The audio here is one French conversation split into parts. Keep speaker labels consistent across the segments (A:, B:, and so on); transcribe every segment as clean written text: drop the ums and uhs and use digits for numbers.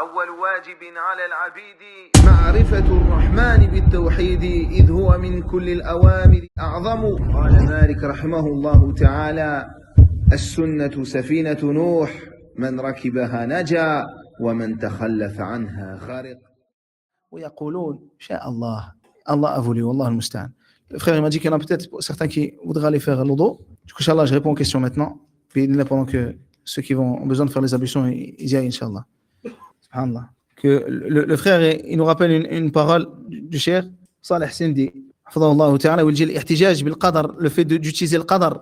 A: أول واجب على العبيد معرفة الرحمن بالتوحيد إذ هو من كل الأوامر أعظم. قال مالك رحمه الله تعالى: السنة سفينة نوح من ركبها نجا ومن تخلف عنها غرق.
B: ويقولون شاء الله, Allah a voulu, Allah al-Musta'an. Le frère il m'a dit qu'il y en a peut-être certains qui voudraient aller faire l'odo. Du coup, Inch'Allah, je réponds aux questions maintenant. Puis pendant que ceux qui ont besoin de faire les ablutions, ils y aillent, Inch'Allah. Subhanallah. Que le frère, il nous rappelle une parole du cheikh Saleh Sindi, hafidhahullah ta'ala, où il dit l'ihtijaj bil qadar, le fait d'utiliser le qadar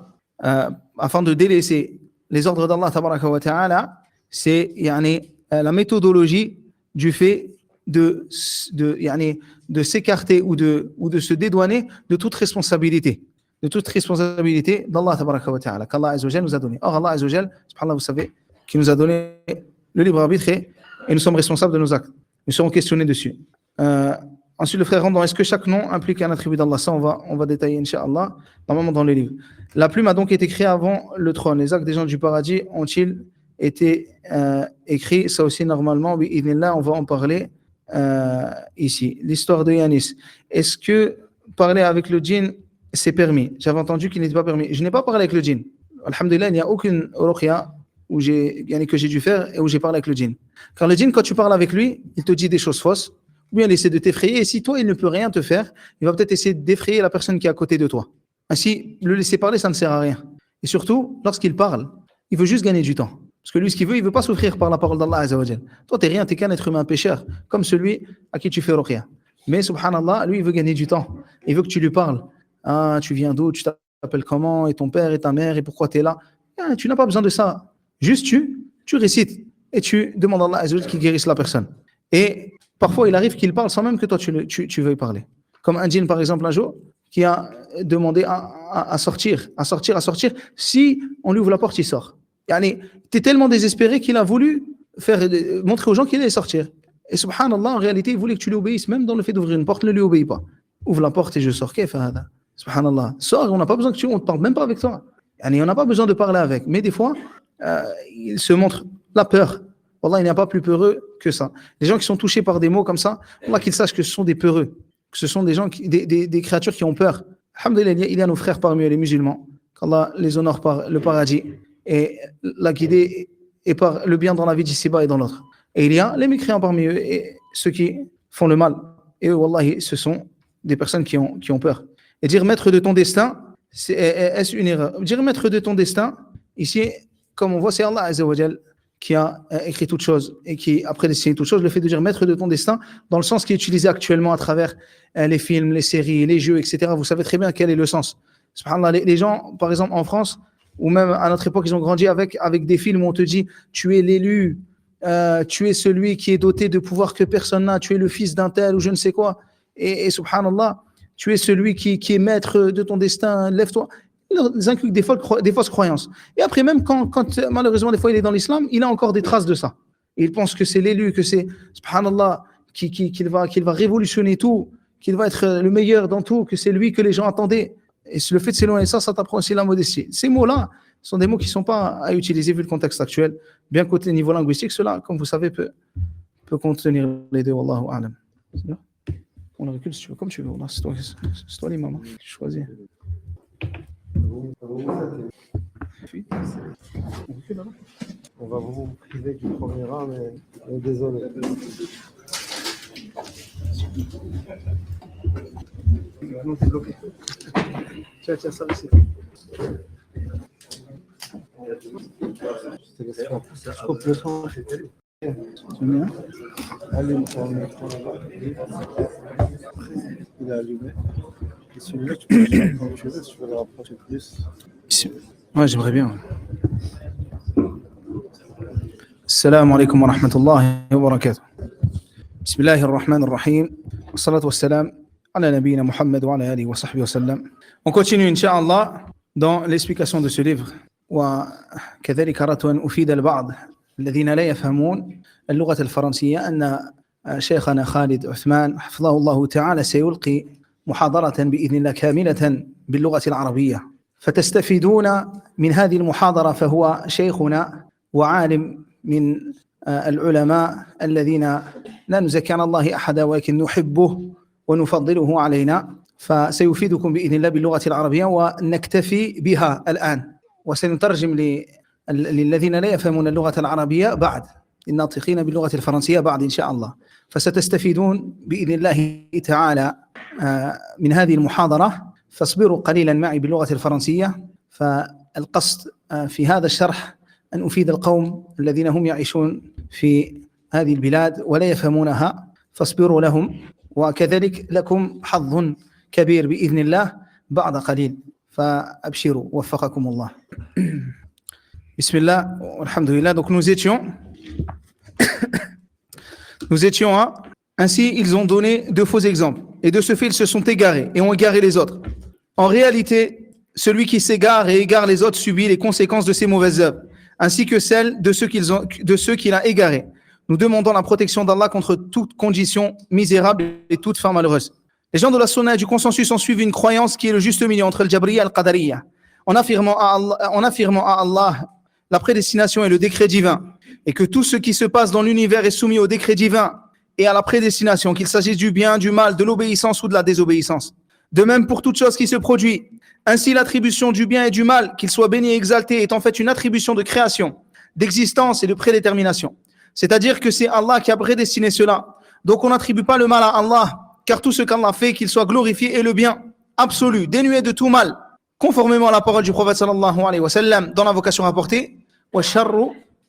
B: afin de délaisser les ordres d'Allah tabaraka wa ta'ala, c'est la méthodologie du fait de s'écarter ou de se dédouaner de toute responsabilité d'Allah tabaraka wa ta'ala, qu'Allah azza wa jal nous a donné. Or Allah azza wa jal, subhanallah, vous savez, qui nous a donné le libre arbitre et nous sommes responsables de nos actes. Nous serons questionnés dessus. Ensuite, le frère rentre dans est-ce que chaque nom implique un attribut d'Allah? Ça, on va détailler, Inch'Allah, normalement dans le livre. La plume a donc été créée avant le trône. Les actes des gens du paradis ont-ils été écrits? Ça aussi, normalement, oui, idhnillah, on va en parler ici. L'histoire de Yanis. Est-ce que parler avec le djinn, c'est permis? J'avais entendu qu'il n'était pas permis. Je n'ai pas parlé avec le djinn. Alhamdulillah, il n'y a aucune ruqya que j'ai dû faire et où j'ai parlé avec le djinn. Car le djinn, quand tu parles avec lui, il te dit des choses fausses, ou bien il essaie de t'effrayer, et si toi, il ne peut rien te faire, il va peut-être essayer d'effrayer la personne qui est à côté de toi. Ainsi, le laisser parler, ça ne sert à rien. Et surtout, lorsqu'il parle, il veut juste gagner du temps. Parce que lui, ce qu'il veut, il ne veut pas souffrir par la parole d'Allah Azza wa Jal. Toi, tu n'es rien, tu n'es qu'un être humain pécheur, comme celui à qui tu fais ruqya. Mais subhanallah, lui, il veut gagner du temps. Il veut que tu lui parles. Ah, tu viens d'où? Tu t'appelles comment? Et ton père et ta mère? Et pourquoi tu es là? Ah, tu n'as pas besoin de ça. Juste tu récites et tu demandes à Allah Azza wa Jal qu'il guérisse la personne. Et parfois, il arrive qu'il parle sans même que toi, tu veuilles parler. Comme un djinn, par exemple, un jour, qui a demandé à sortir. Si on lui ouvre la porte, il sort. Yani, t'es tellement désespéré qu'il a voulu montrer aux gens qu'il allait sortir. Et subhanallah, en réalité, il voulait que tu lui obéisses, même dans le fait d'ouvrir une porte, ne lui obéis pas. Ouvre la porte et je sors. Subhanallah. Sors, on n'a pas besoin que on ne parle même pas avec toi. Yani, on n'a pas besoin de parler avec. Mais des fois, il se montre la peur. Wallah, il n'y a pas plus peureux que ça. Les gens qui sont touchés par des mots comme ça, Allah qu'ils sachent que ce sont des peureux, que ce sont des gens, des créatures qui ont peur. Alhamdulillah, il y a nos frères parmi eux, les musulmans, qu'Allah les honore par le paradis et la guider et par le bien dans la vie d'ici-bas et dans l'autre. Et il y a les mécréants parmi eux et ceux qui font le mal. Et eux, wallahi, ce sont des personnes qui ont peur. Et dire maître de ton destin, est-ce une erreur? Dire maître de ton destin, ici, comme on voit, c'est Allah Azza wa Jal qui a écrit toutes choses et qui a prédestiné toutes choses. Le fait de dire maître de ton destin, dans le sens qui est utilisé actuellement à travers les films, les séries, les jeux, etc. Vous savez très bien quel est le sens. Subhanallah, les gens, par exemple en France, ou même à notre époque, ils ont grandi avec des films où on te dit tu es l'élu, tu es celui qui est doté de pouvoir que personne n'a, tu es le fils d'un tel ou je ne sais quoi. Et subhanallah, tu es celui qui est maître de ton destin, lève-toi. Ils inculquent des fausses croyances. Et après, même quand malheureusement, des fois, il est dans l'islam, il a encore des traces de ça. Et il pense que c'est l'élu, que c'est, subhanallah, qu'il va révolutionner tout, qu'il va être le meilleur dans tout, que c'est lui que les gens attendaient. Et le fait de s'éloigner de ça, ça t'apprend aussi la modestie. Ces mots-là sont des mots qui ne sont pas à utiliser vu le contexte actuel. Bien qu'au niveau linguistique, cela, comme vous savez, peut contenir les deux. Wallahu a'lam. On le recule si tu veux, comme tu veux. C'est toi l'imam, hein. Tu choisis.
C: On va vous priver du premier rang, mais désolé.
B: Tiens, ça aussi.
C: Je coupe le son. Allume ton micro. Il est allumé. Et celui-là, tu peux le faire quand tu veux, si tu veux le rapprocher plus.
B: Ouais, j'aimerais bien. Assalamu alaikum wa rahmatullahi wa barakatuh. Bismillahir rahmanir rahim. Wa salatu wa salam ala nabiyyina Muhammad wa ala alihi wa sahbihi wa sallam. On continue, Inch'Allah, dans l'explication de ce livre. وكذلك أردت أن أفيد البعض الذين لا يفهمون اللغة الفرنسية أن شيخنا خالد عثمان حفظه الله تعالى سيلقي محاضرة بإذن الله كاملة باللغة العربية فتستفيدون من هذه المحاضرة. فهو شيخنا وعالم من العلماء الذين لا نزكي على الله أحدا ولكن نحبه ونفضله علينا، فسيفيدكم بإذن الله باللغة العربية، ونكتفي بها الآن، وسنترجم للذين لا يفهمون اللغة العربية بعد، الناطقين باللغة الفرنسية بعد إن شاء الله. فستستفيدون بإذن الله تعالى من هذه المحاضرة، فاصبروا قليلا معي باللغة الفرنسية. فالقصد في هذا الشرح أن أفيد القوم الذين هم يعيشون في هذه البلاد ولا يفهمونها، فاصبروا لهم، وكذلك لكم حظ كبير بإذن الله بعد قليل، فأبشروا وفقكم الله. Bismillah, alhamdulillah. Donc nous étions ainsi ils ont donné de faux exemples, et de ce fait ils se sont égarés et ont égaré les autres. En réalité, celui qui s'égare et égare les autres subit les conséquences de ses mauvaises œuvres, ainsi que celles de ceux qu'il a égarés. Nous demandons la protection d'Allah contre toute condition misérable et toute fin malheureuse. Les gens de la sunna et du consensus ont suivi une croyance qui est le juste milieu entre le Jabriya et le Qadariya, en affirmant à Allah la prédestination et le décret divin, et que tout ce qui se passe dans l'univers est soumis au décret divin et à la prédestination, qu'il s'agisse du bien, du mal, de l'obéissance ou de la désobéissance. De même pour toute chose qui se produit. Ainsi, l'attribution du bien et du mal, qu'il soit béni et exalté, est en fait une attribution de création, d'existence et de prédétermination. C'est-à-dire que c'est Allah qui a prédestiné cela. Donc on n'attribue pas le mal à Allah, car tout ce qu'Allah fait, qu'il soit glorifié, est le bien absolu, dénué de tout mal, conformément à la parole du prophète sallallahu alayhi wa sallam dans la vocation rapportée, wa sharru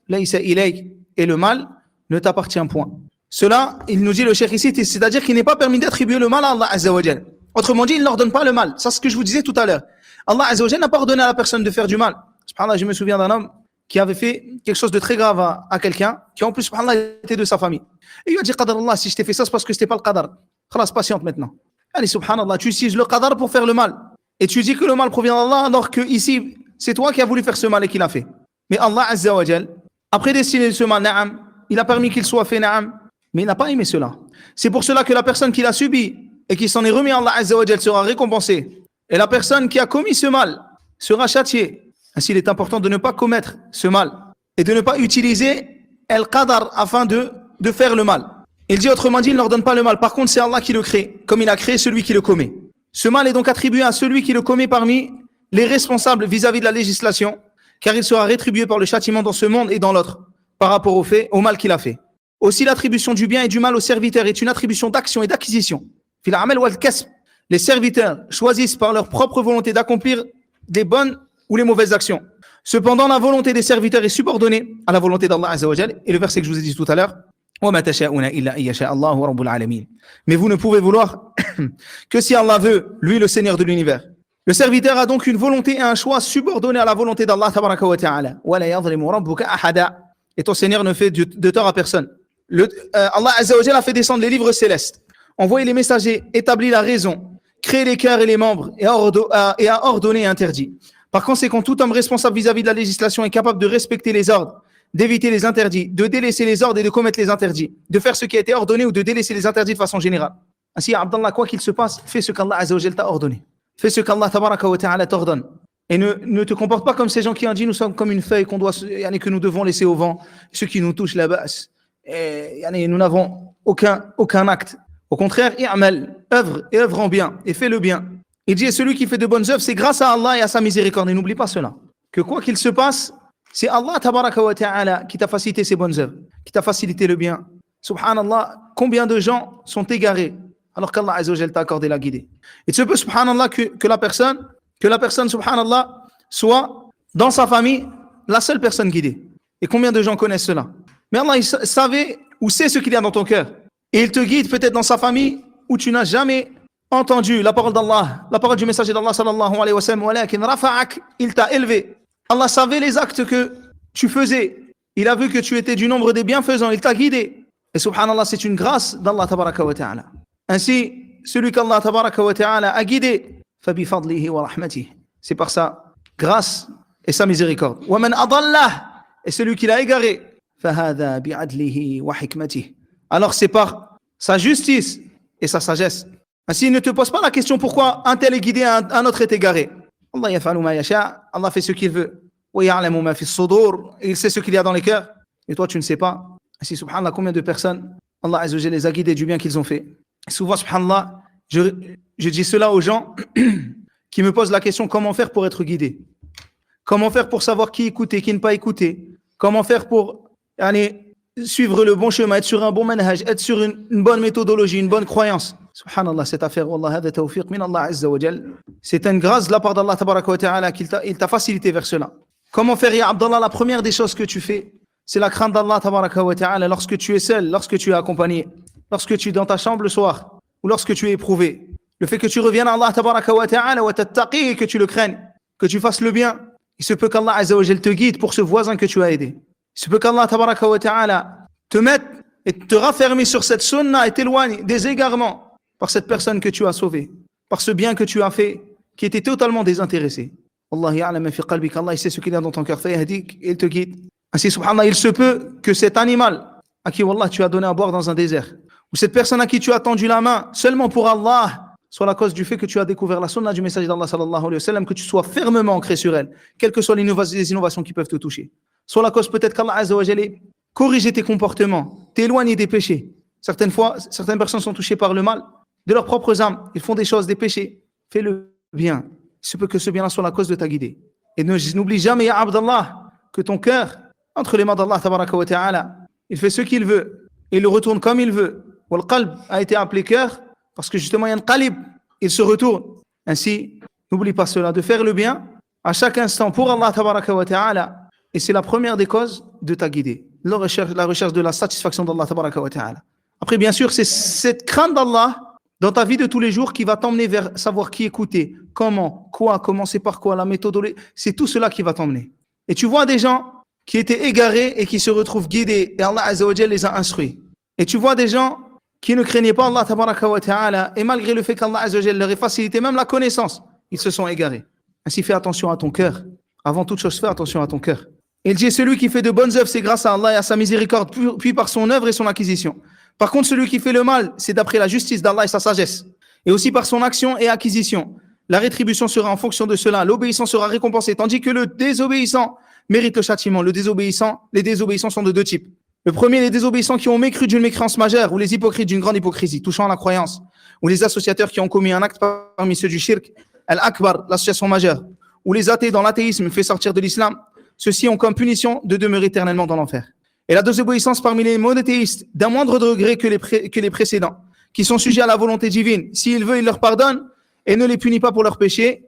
B: laysa ilayk, et le mal ne t'appartient point. Cela, il nous dit le cheikh ici, c'est-à-dire qu'il n'est pas permis d'attribuer le mal à Allah azza wa jal. Autrement dit, il ne leur donne pas le mal. Ça, c'est ce que je vous disais tout à l'heure. Allah azza wa jal n'a pas ordonné à la personne de faire du mal. Subhanallah, je me souviens d'un homme qui avait fait quelque chose de très grave à quelqu'un, qui en plus, subhanallah, était de sa famille. Et il lui a dit, Qadar Allah, si je t'ai fait ça, c'est parce que c'était pas le Qadar. Khalas, patiente maintenant. Allez, subhanallah, tu utilises le Qadar pour faire le mal. Et tu dis que le mal provient d'Allah, alors que ici, c'est toi qui as voulu faire ce mal et qui l'a fait. Mais Allah azza wa jal a prédestiné ce mal, na'am. Il a permis qu'il soit fait, na'am. Mais il n'a pas aimé cela. C'est pour cela que la personne qui l'a subi et qui s'en est remis à Allah azza wa jal sera récompensée. Et la personne qui a commis ce mal sera châtiée. Ainsi, il est important de ne pas commettre ce mal et de ne pas utiliser el-qadar afin de faire le mal. Il dit autrement dit, il ne leur donne pas le mal. Par contre, c'est Allah qui le crée, comme il a créé celui qui le commet. Ce mal est donc attribué à celui qui le commet parmi les responsables vis-à-vis de la législation, car il sera rétribué par le châtiment dans ce monde et dans l'autre, par rapport au mal qu'il a fait. Aussi, l'attribution du bien et du mal aux serviteurs est une attribution d'action et d'acquisition. Fil amal wal kasb. Les serviteurs choisissent par leur propre volonté d'accomplir des bonnes ou les mauvaises actions. Cependant, la volonté des serviteurs est subordonnée à la volonté d'Allah azza wa jal. Et le verset que je vous ai dit tout à l'heure, وَمَا تَشَاءُونَ إِلَّا أَن يَشَاءَ اللَّهُ رَبُّ الْعَالَمِينَ. Mais vous ne pouvez vouloir que si Allah veut, lui le Seigneur de l'univers. Le serviteur a donc une volonté et un choix subordonnés à la volonté d'Allah tabaraka wa ta'ala. وَلَا يَظْلِمُ رَبُّكَ أَحَدًا. Et ton Seigneur ne fait de tort à personne. Allah azza wa jal a fait descendre les livres célestes, envoyé les messagers, établi la raison, créé les cœurs et les membres, et a ordonné et interdit. Par conséquent, tout homme responsable vis-à-vis de la législation est capable de respecter les ordres, d'éviter les interdits, de délaisser les ordres et de commettre les interdits, de faire ce qui a été ordonné ou de délaisser les interdits de façon générale. Ainsi, Abdallah, quoi qu'il se passe, fais ce qu'Allah azza wa jal t'a ordonné. Fais ce qu'Allah tabaraka wa ta'ala t'ordonne. Et ne te comporte pas comme ces gens qui ont dit nous sommes comme une feuille que nous devons laisser au vent. Ceux qui nous touchent là-bas, nous n'avons aucun acte. Au contraire, i'mal, œuvre en bien et fais le bien. Il dit, celui qui fait de bonnes œuvres, c'est grâce à Allah et à sa miséricorde. Et n'oublie pas cela. Que quoi qu'il se passe, c'est Allah tabaraka wa ta'ala qui t'a facilité ces bonnes œuvres, qui t'a facilité le bien. Subhanallah, combien de gens sont égarés alors qu'Allah azza wa jal t'a accordé la guidée. Il se peut, subhanallah, que la personne, subhanallah, soit dans sa famille la seule personne guidée. Et combien de gens connaissent cela? Mais Allah, il savait ou sait ce qu'il y a dans ton cœur. Et il te guide peut-être dans sa famille où tu n'as jamais entendu la parole d'Allah, la parole du messager d'Allah sallallahu alayhi wa sallam, walakin rafa'ak, il t'a élevé. Allah savait les actes que tu faisais. Il a vu que tu étais du nombre des bienfaisants, il t'a guidé. Et subhanallah, c'est une grâce d'Allah tabaraka wa ta'ala. Ainsi, celui qu'Allah tabaraka wa ta'ala a guidé, fabi fadlihi wa rahmatihi, c'est par sa grâce et sa miséricorde. Wa man adallah, et celui qui l'a égaré, fahadha bi'adlihi wa hikmatihi, alors c'est par sa justice et sa sagesse. Ainsi, ne te pose pas la question pourquoi un tel est guidé, un autre est égaré. Allah yaf'alu ma yasha, Allah fait ce qu'il veut. Wa ya'lamu ma fi as-sudur, il sait ce qu'il y a dans les cœurs. Et toi, tu ne sais pas. Ainsi, subhanallah, combien de personnes Allah Azza wa Jalla les a guidés du bien qu'ils ont fait. Et souvent, subhanallah, je dis cela aux gens qui me posent la question comment faire pour être guidé? Comment faire pour savoir qui écouter, qui ne pas écouter? Comment faire pour suivre le bon chemin, être sur un bon manhaj, être sur une bonne méthodologie, une bonne croyance? Subhanallah, cette affaire, wallah, hada tawfiq min Allah Azza wa Jal. C'est une grâce de la part d'Allah tabaraka wa ta'ala qu'il t'a facilité vers cela. Comment faire, ya Abdallah? La première des choses que tu fais, c'est la crainte d'Allah tabaraka wa ta'ala lorsque tu es seul, lorsque tu es accompagné, lorsque tu es dans ta chambre le soir, ou lorsque tu es éprouvé. Le fait que tu reviennes à Allah tabaraka wa ta'ala wa tattaqi, que tu le craignes, que tu fasses le bien. Il se peut qu'Allah Azza wa Jal te guide pour ce voisin que tu as aidé. Il se peut qu'Allah tabaraka wa ta'ala te mette et te raffermir sur cette sunna et t'éloigne des égarements par cette personne que tu as sauvée, par ce bien que tu as fait, qui était totalement désintéressé. Allah ya'lam ma fi qalbik, Allah il sait ce qu'il y a dans ton cœur, il te guide. Ainsi, subhanallah, il se peut que cet animal à qui, wallah, tu as donné à boire dans un désert, ou cette personne à qui tu as tendu la main seulement pour Allah, soit la cause du fait que tu as découvert la sunna du messager d'Allah sallallahu alayhi wa sallam, que tu sois fermement ancré sur elle, quelles que soient les innovations qui peuvent te toucher. Soit la cause peut-être qu'Allah Azza wa Jalla corrige tes comportements, t'éloigne des péchés. Certaines fois, certaines personnes sont touchées par le mal de leurs propres âmes. Ils font des choses, des péchés. Fais le bien. Il se peut que ce bien-là soit la cause de ta guidée. Et n'oublie jamais, ya Abdallah, que ton cœur, entre les mains d'Allah tabaraka wa ta'ala, il fait ce qu'il veut. Et il le retourne comme il veut. Wal qalb a été appelé cœur parce que justement, il y a un qalib. Il se retourne. Ainsi, n'oublie pas cela, de faire le bien à chaque instant pour Allah tabaraka wa ta'ala. Et c'est la première des causes de ta guidée. La recherche de la satisfaction d'Allah tabaraka wa ta'ala. Après, bien sûr, c'est cette crainte d'Allah dans ta vie de tous les jours qui va t'emmener vers savoir qui écouter, comment, quoi, commencer par quoi, la méthodologie. C'est tout cela qui va t'emmener. Et tu vois des gens qui étaient égarés et qui se retrouvent guidés et Allah Azza wa Jalla les a instruits. Et tu vois des gens qui ne craignaient pas Allah tabaraka wa ta'ala et malgré le fait qu'Allah Azza wa Jalla leur ait facilité même la connaissance, ils se sont égarés. Ainsi, fais attention à ton cœur. Avant toute chose, fais attention à ton cœur. Il dit, celui qui fait de bonnes œuvres, c'est grâce à Allah et à sa miséricorde, puis par son œuvre et son acquisition. Par contre, celui qui fait le mal, c'est d'après la justice d'Allah et sa sagesse. Et aussi par son action et acquisition. La rétribution sera en fonction de cela. L'obéissant sera récompensé, tandis que le désobéissant mérite le châtiment. Les désobéissants sont de deux types. Le premier, les désobéissants qui ont mécru d'une mécréance majeure, ou les hypocrites d'une grande hypocrisie, touchant à la croyance, ou les associateurs qui ont commis un acte parmi ceux du shirk, al-akbar, l'association majeure, ou les athées dans l'athéisme fait sortir de l'islam. Ceux-ci ont comme punition de demeurer éternellement dans l'enfer. Et la désobéissance parmi les monothéistes d'un moindre degré que les précédents, qui sont sujets à la volonté divine. S'il veut, il leur pardonne et ne les punit pas pour leurs péchés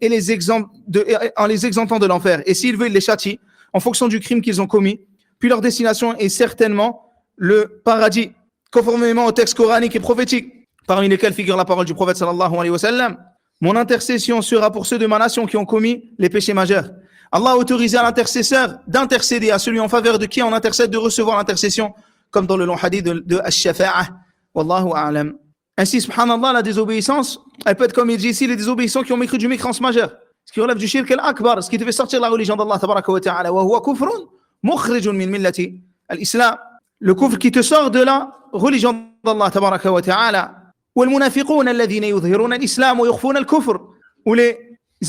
B: en les exemptant de l'enfer. Et s'il veut, il les châtie en fonction du crime qu'ils ont commis. Puis leur destination est certainement le paradis, conformément au texte coranique et prophétique, parmi lesquels figure la parole du prophète sallallahu alayhi wa sallam. Mon intercession sera pour ceux de ma nation qui ont commis les péchés majeurs. Allah a autorisé à l'intercesseur d'intercéder à celui en faveur de qui on intercède de recevoir l'intercession, comme dans le long hadith de Ash-Shafa'ah. Wallahu a'lam. Ainsi, subhanallah, la désobéissance, elle peut être comme il dit ici, les désobéissants qui ont mécru du mécréance majeure, ce qui relève du shirk al-akbar, ce qui devait sortir de la religion d'Allah tabaraka wa ta'ala, wa huwa kufrun mukhrijun min millati al-islam. Le kufr qui te sort de la religion d'Allah tabaraka wa ta'ala. Wal munafiqun alladhina yudhhiruna al-islam wa yukhfuna al-kufr. Ou les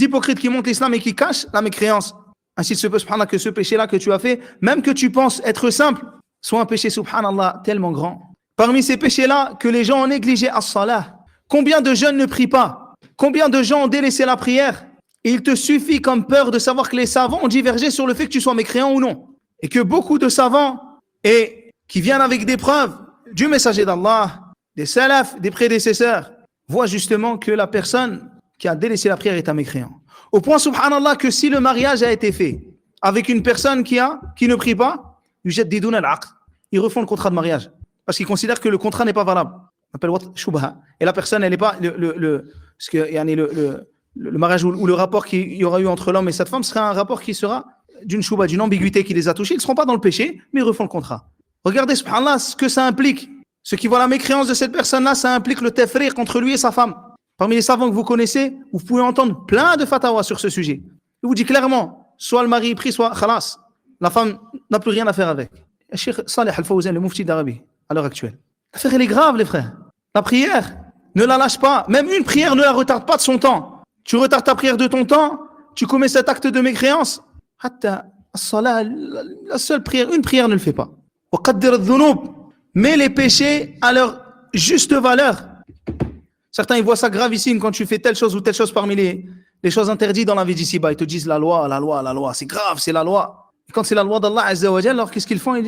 B: hypocrites qui montrent l'islam et qui cachent la mécréance. Ainsi, il se peut, subhanallah, que ce péché-là que tu as fait, même que tu penses être simple, soit un péché, subhanallah, tellement grand. Parmi ces péchés-là, que les gens ont négligé as-salah. Combien de jeunes ne prient pas? Combien de gens ont délaissé la prière? Et il te suffit comme peur de savoir que les savants ont divergé sur le fait que tu sois mécréant ou non. Et que beaucoup de savants, et qui viennent avec des preuves du messager d'Allah, des salafs, des prédécesseurs, voient justement que la personne qui a délaissé la prière est un mécréant. Au point, subhanallah, que si le mariage a été fait avec une personne qui ne prie pas, ils refont le contrat de mariage. Parce qu'ils considèrent que le contrat n'est pas valable. On appelle shubha. Et la personne, elle n'est pas le mariage ou le rapport qu'il y aura eu entre l'homme et cette femme sera un rapport qui sera d'une shubha, d'une ambiguïté qui les a touchés. Ils ne seront pas dans le péché, mais ils refont le contrat. Regardez, subhanallah, ce que ça implique. Ceux qui voient la mécréance de cette personne-là, ça implique le tafriq entre lui et sa femme. Parmi les savants que vous connaissez, vous pouvez entendre plein de fatwas sur ce sujet. Il vous dit clairement, soit le mari est pris, soit khalas. La femme n'a plus rien à faire avec. Cheikh Saleh Al-Fawzan, le mufti d'Arabie, à l'heure actuelle. L'affaire, elle est grave, les frères. La prière, ne la lâche pas. Même une prière ne la retarde pas de son temps. Tu retardes ta prière de ton temps, tu commets cet acte de mécréance. Hatta, la seule prière, une prière ne le fait pas. وقدر الذنوب. Mets les péchés à leur juste valeur. Certains, ils voient ça gravissime quand tu fais telle chose ou telle chose parmi les choses interdites dans la vie d'ici-bas. Ils te disent la loi, c'est grave, c'est la loi. Et quand c'est la loi d'Allah Azza wa Jal, alors qu'est-ce qu'ils font?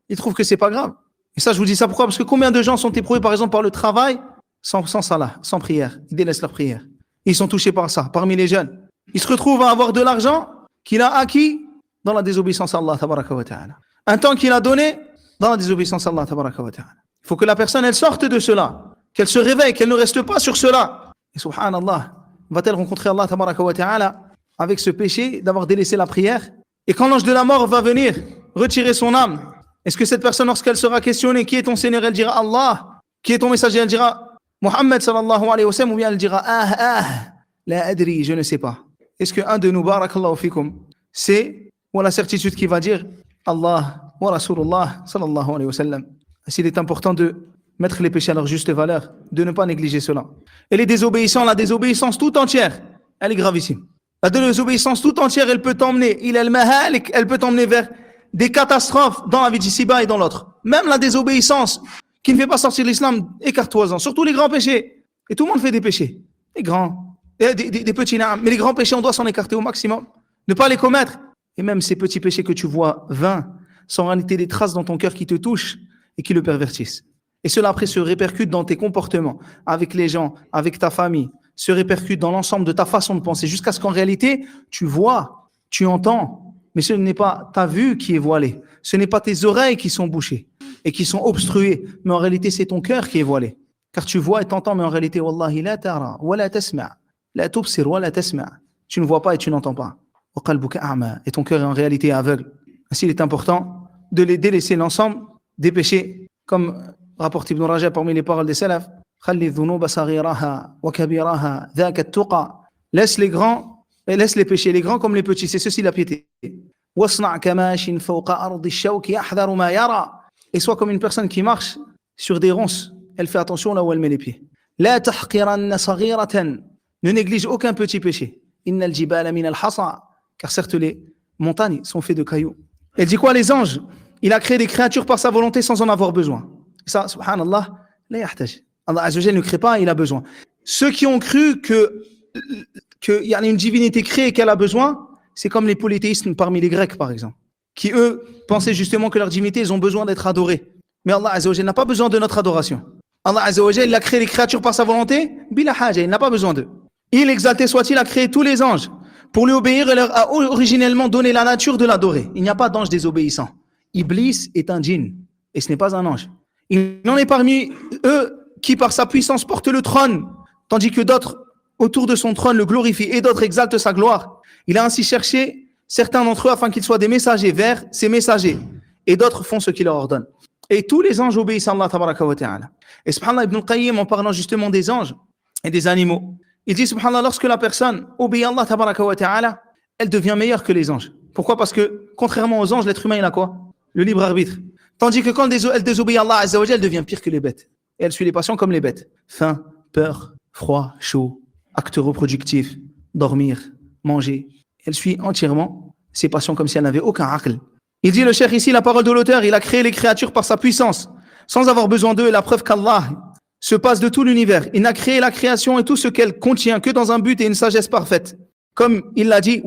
B: Ils trouvent que c'est pas grave. Et ça, je vous dis ça pourquoi? Parce que combien de gens sont éprouvés, par exemple, par le travail, sans salat, sans prière. Ils délaissent leur prière. Ils sont touchés par ça, parmi les jeunes. Ils se retrouvent à avoir de l'argent qu'il a acquis dans la désobéissance à Allah tabaraka wa ta'ala. Un temps qu'il a donné dans la désobéissance à Allah tabaraka wa ta'ala. Il faut que la personne, elle sorte de cela, qu'elle se réveille, qu'elle ne reste pas sur cela. Et subhanallah, va-t-elle rencontrer Allah tabaraka wa ta'ala avec ce péché d'avoir délaissé la prière? Et quand l'ange de la mort va venir retirer son âme, est-ce que cette personne, lorsqu'elle sera questionnée, qui est ton Seigneur, elle dira Allah? Qui est ton messager? Elle dira Muhammad sallallahu alayhi wa sallam, ou bien elle dira la adri, je ne sais pas. Est-ce qu'un de nous, barakallahu fikum, c'est ou la certitude qui va dire Allah wa Rasulullah sallallahu alayhi wa sallam? S'il est important de mettre les péchés à leur juste valeur, de ne pas négliger cela. Et les désobéissants, la désobéissance tout entière, elle est gravissime. La désobéissance tout entière, elle peut t'emmener, elle peut t'emmener vers des catastrophes dans la vie d'ici-bas et dans l'autre. Même la désobéissance qui ne fait pas sortir l'islam, écarte-toi-en. Surtout les grands péchés. Et tout le monde fait des péchés. Les grands, des petits nains. Mais les grands péchés, on doit s'en écarter au maximum. Ne pas les commettre. Et même ces petits péchés que tu vois vains, sont en réalité des traces dans ton cœur qui te touchent et qui le pervertissent. Et cela après se répercute dans tes comportements, avec les gens, avec ta famille, se répercute dans l'ensemble de ta façon de penser, jusqu'à ce qu'en réalité, tu vois, tu entends, mais ce n'est pas ta vue qui est voilée, ce n'est pas tes oreilles qui sont bouchées et qui sont obstruées, mais en réalité, c'est ton cœur qui est voilé. Car tu vois et t'entends, mais en réalité, Wallahi la tara, wa la tasma', la tubsir, wa la tasma'. Tu ne vois pas et tu n'entends pas. Wa qalbuka a'ma, et ton cœur est en réalité aveugle. Ainsi, il est important de les délaisser l'ensemble des péchés, comme rapporte Ibn Rajab parmi les paroles des salafs. Laisse les grands et laisse les péchés, les grands comme les petits, c'est ceci la piété. Et sois comme une personne qui marche sur des ronces, elle fait attention là où elle met les pieds. Ne néglige aucun petit péché. Car certes les montagnes sont faites de cailloux. Elle dit quoi? Les anges, il a créé des créatures par sa volonté sans en avoir besoin. Ça, subhanallah, la yahtaj. Allah Azza wa Jalla ne crée pas, il a besoin. Ceux qui ont cru qu'il y a une divinité créée et qu'elle a besoin, c'est comme les polythéistes parmi les Grecs, par exemple, qui eux pensaient justement que leur divinité, ils ont besoin d'être adorés. Mais Allah Azza wa Jalla n'a pas besoin de notre adoration. Allah Azza wa Jalla, il a créé les créatures par sa volonté, bila haja, il n'a pas besoin d'eux. Il, exalté soit-il, a créé tous les anges pour lui obéir et leur a originellement donné la nature de l'adorer. Il n'y a pas d'ange désobéissant. Iblis est un djinn et ce n'est pas un ange. Il n'en est parmi eux qui par sa puissance porte le trône, tandis que d'autres autour de son trône le glorifient et d'autres exaltent sa gloire. Il a ainsi cherché certains d'entre eux afin qu'ils soient des messagers vers ses messagers, et d'autres font ce qu'il leur ordonne. Et tous les anges obéissent à Allah tabaraka wa ta'ala. Et subhanallah, Ibn Qayyim, en parlant justement des anges et des animaux, il dit subhanallah, lorsque la personne obéit à Allah tabaraka wa ta'ala, elle devient meilleure que les anges. Pourquoi? Parce que contrairement aux anges, l'être humain il a quoi? Le libre arbitre. Tandis que quand elle désobéit à Allah Azza wa Jalla, elle devient pire que les bêtes. Et elle suit les passions comme les bêtes. Faim, peur, froid, chaud, actes reproductifs, dormir, manger. Elle suit entièrement ses passions comme si elle n'avait aucun aql. Il dit le cheikh ici, la parole de l'auteur, il a créé les créatures par sa puissance, sans avoir besoin d'eux, et la preuve qu'Allah se passe de tout l'univers. Il n'a créé la création et tout ce qu'elle contient que dans un but et une sagesse parfaite. Comme il l'a dit,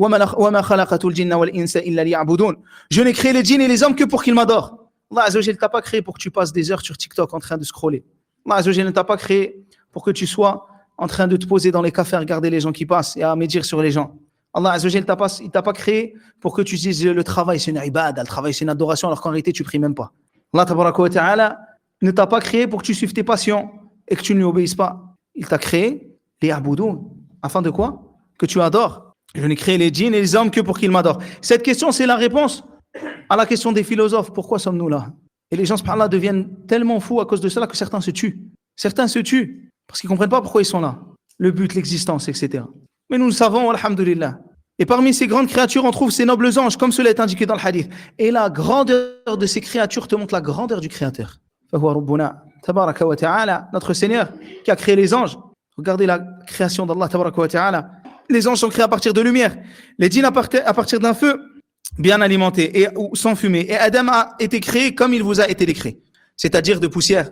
B: je n'ai créé les djinns et les hommes que pour qu'ils m'adorent. Allah Azza wa Jalla ne t'a pas créé pour que tu passes des heures sur TikTok en train de scroller. Allah Azza wa Jalla ne t'a pas créé pour que tu sois en train de te poser dans les cafés à regarder les gens qui passent et à médire sur les gens. Allah Azza wa Jalla il t'a pas créé pour que tu dises le travail c'est une ibad, le travail c'est une adoration alors qu'en réalité tu pries même pas. Allah tabaraka wa ta'ala ne t'a pas créé pour que tu suives tes passions et que tu ne lui obéisses pas. Il t'a créé les aboudoun afin de quoi? Que tu adores. Je n'ai créé les djinns et les hommes que pour qu'ils m'adorent. Cette question c'est la réponse à la question des philosophes, pourquoi sommes-nous là? Et les gens, subhanallah, deviennent tellement fous à cause de cela que certains se tuent. Certains se tuent parce qu'ils ne comprennent pas pourquoi ils sont là. Le but, l'existence, etc. Mais nous le savons, alhamdulillah. Et parmi ces grandes créatures, on trouve ces nobles anges, comme cela est indiqué dans le hadith. Et la grandeur de ces créatures te montre la grandeur du Créateur. Notre Seigneur qui a créé les anges. Regardez la création d'Allah, tabaraka wa ta'ala. Les anges sont créés à partir de lumière. Les djinns à partir d'un feu. bien alimenté et sans fumer. Et Adam a été créé comme il vous a été décrit, c'est-à-dire de poussière.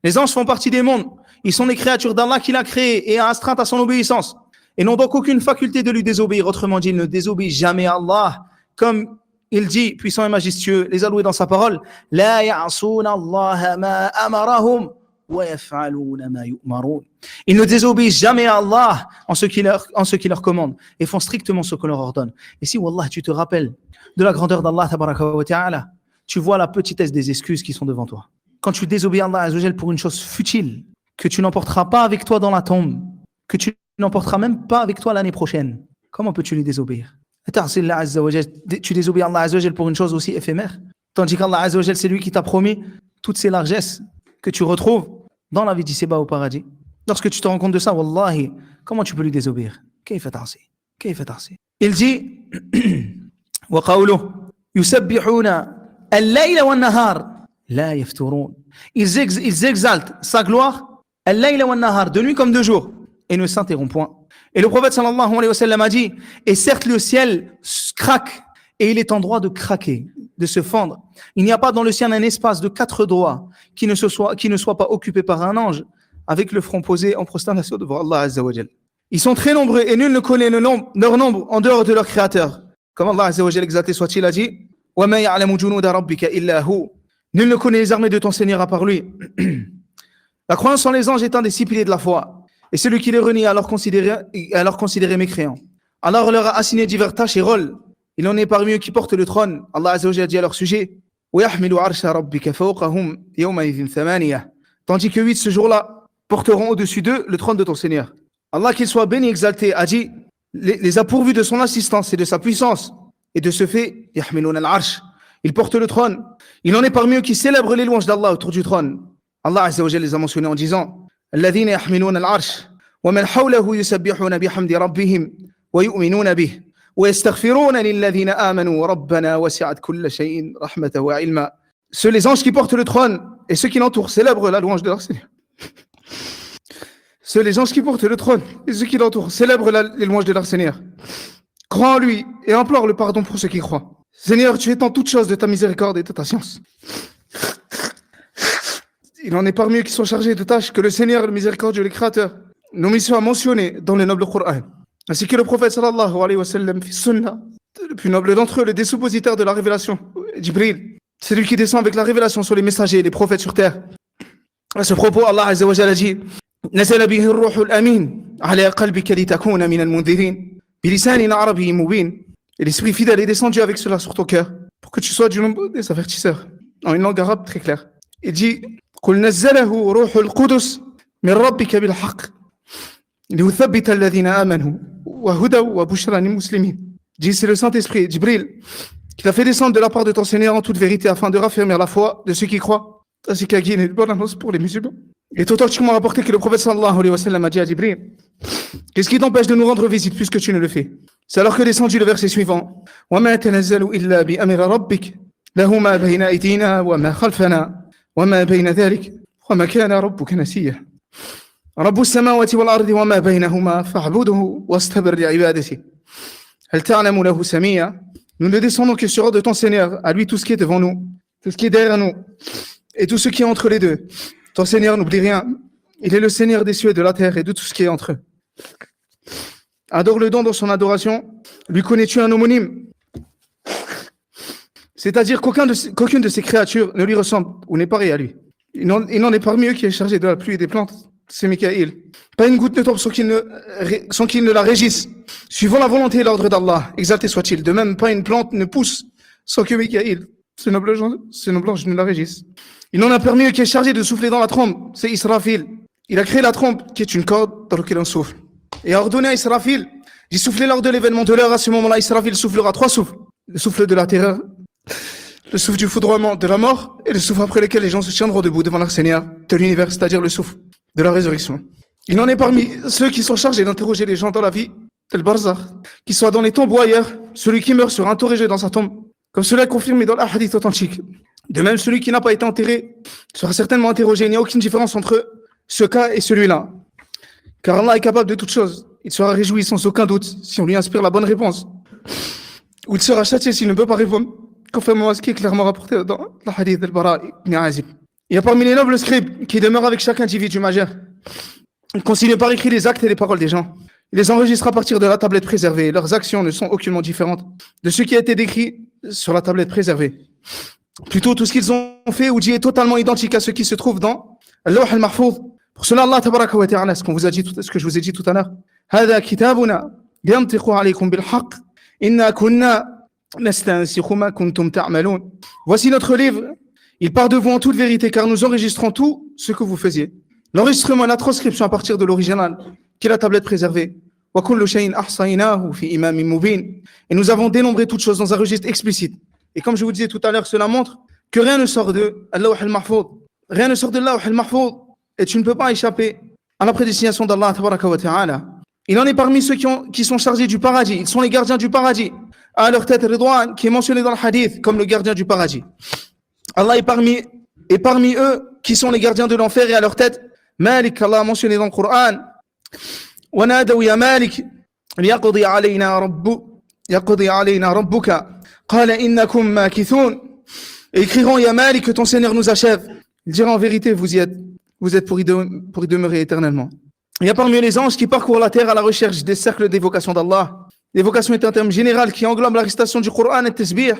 B: Les anges font partie des mondes. Ils sont les créatures d'Allah qu'il a créées et a astreintes à son obéissance. Et n'ont donc aucune faculté de lui désobéir. Autrement dit, il ne désobéit jamais à Allah. Comme il dit, puissant et majestueux, les alloués dans sa parole, La ya'asuna Allah ma amarahum wa yaf'aluna ma yu'marun. Ils ne désobéissent jamais à Allah en ce qu'il leur commande et font strictement ce qu'on leur ordonne. Et si, wallah, tu te rappelles de la grandeur d'Allah, tabaraka wa ta'ala, tu vois la petitesse des excuses qui sont devant toi. Quand tu désobéis à Allah Azza wa Jal pour une chose futile, que tu n'emporteras pas avec toi dans la tombe, que tu n'emporteras même pas avec toi l'année prochaine, comment peux-tu lui désobéir? Tu désobéis à Allah Azza wa Jal pour une chose aussi éphémère, tandis qu'Allah Azza wa Jal, c'est lui qui t'a promis toutes ces largesses que tu retrouves dans la vie d'ici-bas au paradis. Lorsque tu te rends compte de ça, wallahi, comment tu peux lui désobéir? Il dit وَقَوْلُهُ يُسَبِّحُونَ اللَّيْلَ وَالنَّهَارَ لَا يَفْتُرُونَ. Ils exaltent sa gloire اللَّيْلَ وَالنَّهَارَ, de nuit comme de jour, et ne s'interrompt point. Et le prophète sallallahu alayhi wa sallam a dit, et certes le ciel craque, et il est en droit de craquer, de se fendre. Il n'y a pas dans le ciel un espace de 4 doigts qui ne soit pas occupé par un ange, avec le front posé en prosternation devant Allah Azza wa Jal. Ils sont très nombreux et nul ne connaît leur nombre en dehors de leur créateur. Comme Allah Azza wa Jal exalté soit-il a dit, وَمَا يَعْلَمُ جُنُودَ رَبِّكَ إِلَّا هُوَ. Nul ne connaît les armées de ton Seigneur à part lui. La croyance en les anges est un des 6 piliers de la foi. Et celui qui les renie à leur considérer mécréants. Allah leur a assigné divers tâches et rôles. Il en est parmi eux qui portent le trône. Allah Azza wa Jal dit à leur sujet, وَيَحْمِلُ عَرْشَ رَبِّكَ فَوْقَهُمْ يَوْمَئِذٍ ثَمَانِيَةٌ. Tandis que 8 ce jour-là porteront au-dessus d'eux le trône de ton Seigneur. Allah, qu'il soit béni et exalté, a dit, les a pourvus de son assistance et de sa puissance. Et de ce fait, يَحْمِلُونَ الْعَرْشَ. Ils portent le trône. Il en est parmi eux qui célèbrent les louanges d'Allah autour du trône. Allah Azza wa Jal les a mentionnés en disant, الذين يحملون العرش ومن حوله يسبحون بحمد ربهم ويؤمنون به ويستغفرون للذين آمنوا ربنا وسعت كل شيء رحمة وعلما. Ceux les anges qui portent le trône et ceux qui l'entourent célèbrent la louange de leur Seigneur. Ceux les anges qui portent le trône et ceux qui l'entourent célèbrent les louanges de leur Seigneur. Crois en lui et implore le pardon pour ceux qui croient. Seigneur, tu étends toutes choses de ta miséricorde et de ta science. Il en est parmi eux qui sont chargés de tâches que le Seigneur, le miséricordieux, le Créateur, nos missions a mentionné dans le noble Coran. Ainsi que le prophète sallallahu alayhi wa sallam fi sunnah, le plus noble d'entre eux, le désuppositeur de la révélation, Jibril. C'est lui qui descend avec la révélation sur les messagers et les prophètes sur terre. À ce propos, Allah Azza wa Jalla dit, نزل به الروح الأمين على قلبك لتكون من المنذرين بلسان عربي مبين. Et l'esprit fidèle est descendu avec cela sur ton cœur pour que tu sois du nombre des avertisseurs en une langue arabe très claire. Il dit قل نزله روح القدس من ربك بالحق ليثبت الذين آمنوا وهدى وبشرى للمسلمين. Dit c'est le Saint-Esprit, Jibril, qui t'a fait descendre de la part de ton Seigneur en toute vérité afin de raffermir la foi de ceux qui croient, ainsi qu'à guider une bonne annonce pour les musulmans. Il est authentiquement rapporté que le prophète sallallahu alayhi wa sallam a dit à Jibril, qu'est-ce qui t'empêche de nous rendre visite puisque tu ne le fais? C'est alors que descendu le verset suivant, وَمَا تَنَزَّلُ إِلَّا بِأَمْرِ رَبِّكَ لَهُ مَا بَيْنَ أَيْدِينَا وَمَا خَلْفَنَا وَمَا بَيْنَ ذَلِكَ وَمَا كَانَ رَبُّكَ نَسِيًّا رَبُّ السَّمَاوَاتِ وَالْأَرْضِ وَمَا بَيْنَهُمَا فَاعْبُدْهُ وَاسْتَبِرْ لِعِبَادَتِهِ هَلْ تَعْلَمُ لَهُ سَمِيًّا. Nous ne descendons que sur ordre de ton Seigneur, à lui tout ce qui est devant nous, tout ce qui est derrière nous, et tout ce qui est entre les deux. Ton Seigneur n'oublie rien. Il est le Seigneur des cieux et de la terre et de tout ce qui est entre eux. Adore le don dans son adoration. Lui connais-tu un homonyme? C'est-à-dire qu'aucune de ces créatures ne lui ressemble ou n'est pareille à lui. Il n'en est parmi eux qui est chargé de la pluie et des plantes. C'est Mikaïl. Pas une goutte ne tombe sans qu'il ne la régisse, suivant la volonté et l'ordre d'Allah, exalté soit-il. De même, pas une plante ne pousse sans que Mikaïl, ce noble ange, ne la régisse. Il en a parmi eux qui est chargé de souffler dans la trompe, c'est Israfil. Il a créé la trompe, qui est une corde dans laquelle on souffle. Et a ordonné à Israfil d'y souffler lors de l'événement de l'heure. À ce moment-là, Israfil soufflera 3 souffles. Le souffle de la terreur, le souffle du foudroiement de la mort, et le souffle après lequel les gens se tiendront debout devant leur Seigneur de l'univers, c'est-à-dire le souffle de la résurrection. Il en est parmi ceux qui sont chargés d'interroger les gens dans la vie, tel Barzakh, qu'ils soient dans les tombes ou ailleurs. Celui qui meurt sera interrogé dans sa tombe, comme cela est confirmé dans l'ahadith authentique. De même, celui qui n'a pas été enterré sera certainement interrogé. Il n'y a aucune différence entre ce cas et celui-là. Car Allah est capable de toutes choses. Il sera réjoui sans aucun doute si on lui inspire la bonne réponse. ou il sera châtié s'il ne peut pas répondre, conformément à ce qui est clairement rapporté dans le hadith d'Al-Bara ibn Azib. Il y a parmi les nobles scribes qui demeurent avec chaque individu majeur. Il consigne par écrit les actes et les paroles des gens. Il les enregistre à partir de la tablette préservée. Leurs actions ne sont aucunement différentes de ce qui a été décrit sur la tablette préservée. Plutôt, tout ce qu'ils ont fait ou dit est totalement identique à ce qui se trouve dans Al-Lawh al-Mahfouz. Pour cela, Allah tabaraka wa ta'ala, ce que je vous ai dit tout à l'heure, هذا كتابنا ينطق عليكم بالحق إنا كنا نستنسخ ما كنتم تعملون. Voici notre livre. Il part de vous en toute vérité, car nous enregistrons tout ce que vous faisiez. L'enregistrement et la transcription à partir de l'original, qui est la tablette préservée. وَكُلُّ شَيْءٍ أَحْصَيْنَاهُ فِي إِمَامٍ مُبِينٍ. Et nous avons dénombré toutes choses dans un registre explicite. Et comme je vous disais tout à l'heure, cela montre que rien ne sort de Al-Lawh al-Mahfouz. Rien ne sort de Al-Lawh al-Mahfouz. Et tu ne peux pas échapper à la prédestination d'Allah tabaraka wa ta'ala. Il en est parmi ceux qui sont chargés du paradis. Ils sont les gardiens du paradis. À leur tête, Ridwan, qui est mentionné dans le hadith comme le gardien du paradis. Allah est parmi eux qui sont les gardiens de l'enfer, et à leur tête, Malik, Allah a mentionné dans le Coran, وَنَادَوْا يَا مَالِكِ لِيَقْضِيَ عَلَيْنَا رَبُّكَ قَالَ إِنَّكُمْ مَاكِثُونَ. Et ils crieront, Ya Malik, que ton Seigneur nous achève. Il dira en vérité, vous êtes pour y demeurer éternellement. Il y a parmi eux les anges qui parcourent la terre à la recherche des cercles d'évocation d'Allah. L'évocation est un terme général qui englobe la récitation du Coran et le tasbih,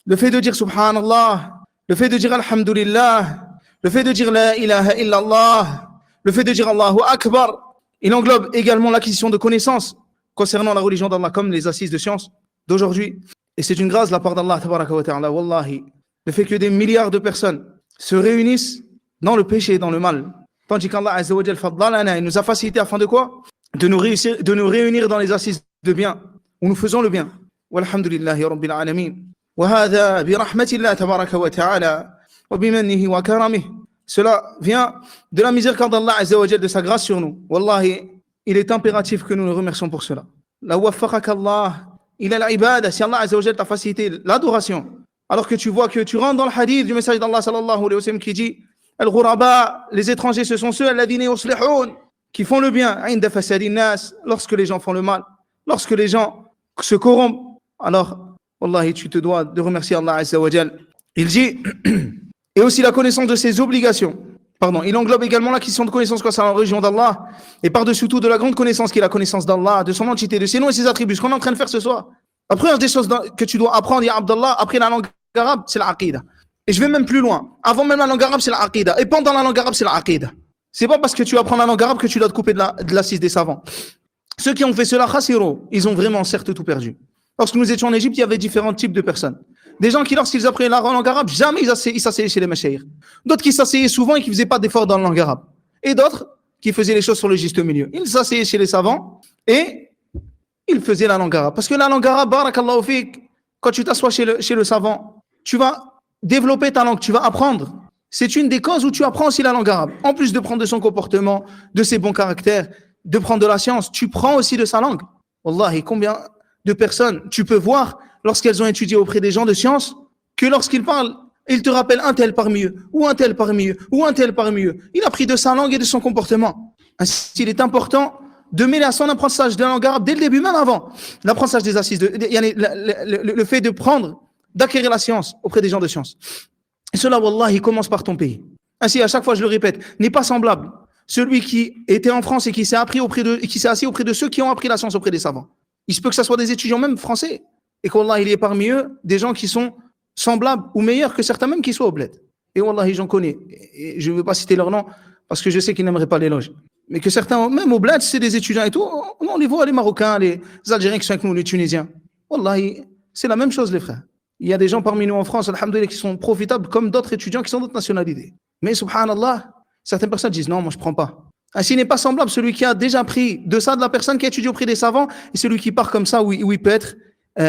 B: le fait de dire Subhanallah, le fait de dire Alhamdulillah, le fait de dire La ilaha illallah, le fait de dire Allahu Akbar. Il englobe également l'acquisition de connaissances concernant la religion d'Allah, comme les assises de sciences d'aujourd'hui. Et c'est une grâce de la part d'Allah, tabaraka wa ta'ala, wallahi, le fait que des milliards de personnes se réunissent dans le péché et dans le mal. Tandis qu'Allah Azza wa Jal faddalana, il nous a facilité afin de quoi? De nous réunir dans les assises de bien, où nous faisons le bien. Walhamdulillahi rabbil alamin. وهذا برحمة الله تبارك وتعالى وبمنه وكرمه. Cela vient de la miséricorde d'Allah Azza wa Jal, de sa grâce sur nous. Wallahi, il est impératif que nous le remercions pour cela. La waffaqaka Allah ila al-ibada. Si Allah Azza wa Jal t'a facilité l'adoration, alors que tu vois que tu rentres dans le hadith du message d'Allah sallallahu alayhi wa sallam qui dit Al-Ghuraba, les étrangers, ce sont ceux alladhina yuslihun, qui font le bien, inda fasadi nas, lorsque les gens font le mal, lorsque les gens se corrompent. Alors, wallahi, tu te dois de remercier Allah Azza wa Jal. Il dit et aussi la connaissance de ses obligations. Il englobe également l'acquisition de connaissances concernant la religion d'Allah, et par-dessus tout de la grande connaissance qui est la connaissance d'Allah, de son entité, de ses noms et ses attributs, ce qu'on est en train de faire ce soir. La première des choses que tu dois apprendre, ya Abdallah, après la langue arabe, c'est l'aqida. Et je vais même plus loin. Avant même la langue arabe, c'est l'aqida. Et pendant la langue arabe, c'est l'aqida. C'est pas parce que tu apprends la langue arabe que tu dois te couper de l'assise des savants. Ceux qui ont fait cela, khasiro, ils ont vraiment certes tout perdu. Lorsque nous étions en Égypte, il y avait différents types de personnes. Des gens qui, lorsqu'ils apprenaient la langue arabe, jamais ils s'asseyaient chez les mashayikh. D'autres qui s'asseyaient souvent et qui ne faisaient pas d'efforts dans la langue arabe. Et d'autres qui faisaient les choses sur le juste milieu. Ils s'asseyaient chez les savants et ils faisaient la langue arabe. Parce que la langue arabe, barakallahu fik, quand tu t'assois chez le savant, tu vas développer ta langue, tu vas apprendre. C'est une des causes où tu apprends aussi la langue arabe. En plus de prendre de son comportement, de ses bons caractères, de prendre de la science, tu prends aussi de sa langue. Wallahi, combien de personnes tu peux voir lorsqu'elles ont étudié auprès des gens de science, que lorsqu'ils parlent, ils te rappellent un tel parmi eux, ou un tel parmi eux, ou un tel parmi eux. Il a pris de sa langue et de son comportement. Ainsi, il est important de mêler à son apprentissage de la langue arabe dès le début, même avant l'apprentissage des assises, le fait de prendre, d'acquérir la science auprès des gens de science. Et cela, wallahi, commence par ton pays. Ainsi, à chaque fois, je le répète, n'est pas semblable celui qui était en France et qui s'est assis auprès de ceux qui ont appris la science auprès des savants. Il se peut que ce soit des étudiants même français, et qu'Allah, il y ait parmi eux des gens qui sont semblables ou meilleurs que certains même qui soient au bled. Et wallahi, j'en connais. Et je ne veux pas citer leur nom parce que je sais qu'ils n'aimeraient pas l'éloge. Mais que certains, même au bled, c'est des étudiants et tout, on les voit, les Marocains, les Algériens qui sont avec nous, les Tunisiens. Wallahi, c'est la même chose, les frères. Il y a des gens parmi nous en France, alhamdoulilah, qui sont profitables comme d'autres étudiants qui sont d'autres nationalités. Mais subhanallah, certaines personnes disent non, moi je ne prends pas. Ainsi n'est pas semblable celui qui a déjà pris de ça de la personne qui a étudié auprès des savants et celui qui part comme ça où il peut être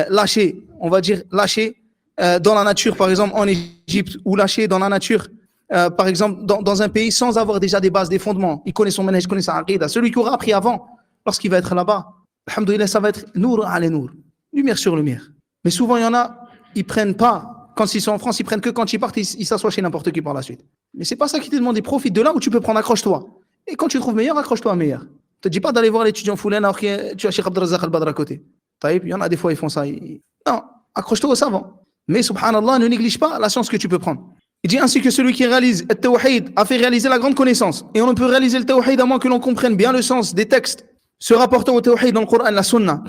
B: lâché, on va dire lâché dans la nature, par exemple en Égypte, ou lâché dans la nature, par exemple dans un pays sans avoir déjà des bases, des fondements. Il connaît son manhaj, il connaît sa aqida. Celui qui aura appris avant, lorsqu'il va être là-bas, alhamdoulilah, ça va être nour ala nour, lumière sur lumière. Mais souvent il y en a, ils prennent pas, quand ils sont en France, ils prennent que quand ils partent, ils s'assoient chez n'importe qui par la suite. Mais c'est pas ça qui t'est demandé, profite de là où tu peux prendre, accroche-toi. Et quand tu trouves meilleur, accroche-toi à meilleur. Ne te dis pas d'aller voir l'étudiant Foulen alors que tu as Cheikh Abdelrazak Al-Badr à côté. Il y en a des fois, ils font ça. Non, accroche-toi au savant. Mais subhanallah, ne néglige pas la chance que tu peux prendre. Il dit ainsi que celui qui réalise le tawhid a fait réaliser la grande connaissance. Et on ne peut réaliser le tawhid à moins que l'on comprenne bien le sens des textes se rapportant au tawhid dans le Coran et la Sunna.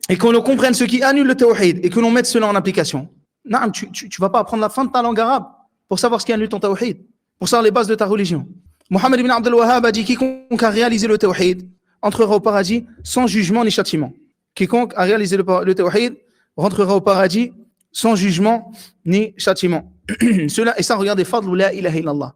B: Et qu'on comprenne ce qui annule le tawhid et que l'on mette cela en application. Non, tu ne vas pas apprendre la fin de ta langue arabe pour savoir ce qui annule ton tawhid, pour savoir les bases de ta religion. Mohammed ibn Abdel Wahhab a dit quiconque a réalisé le tawhid entrera au paradis sans jugement ni châtiment. Quiconque a réalisé le tawhid rentrera au paradis sans jugement ni châtiment. Cela, et ça, regardez, fadlu la ilaha illallah.